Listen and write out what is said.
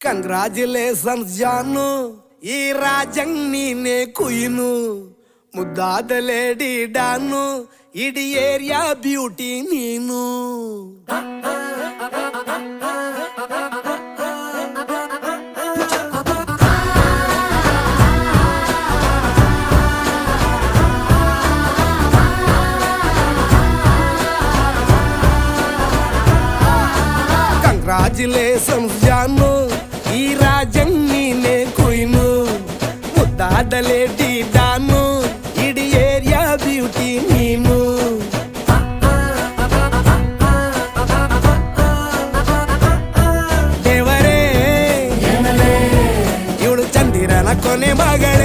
Congratulations ಜಾನು, ಈ ರಾಜಂಗ್ ನೀನೆ ಕುಯ್ನು, ಮುದ್ದಾದ ಲೇಡಿ ಡಾನು, ಇಡೀ ಏರಿಯಾ ಬ್ಯೂಟಿ ನೀನು. ಕಂಗ್ರಾಚುಲೇಷನ್ಸ್ ಜಾನು, ಈ ರಾಜಂಗ್ ನೀನೆ ಕುಯ್ನು, ಮುದ್ದಾದ ಲೇಡಿ ಡಾನು, ಇಡೀ ಏರಿಯಾ ಬ್ಯೂಟಿ ನೀನು. ದೇವರೇ ಇವಳು ಚಂದಿರನ ಕೊನೆ ಮಗಳೇ.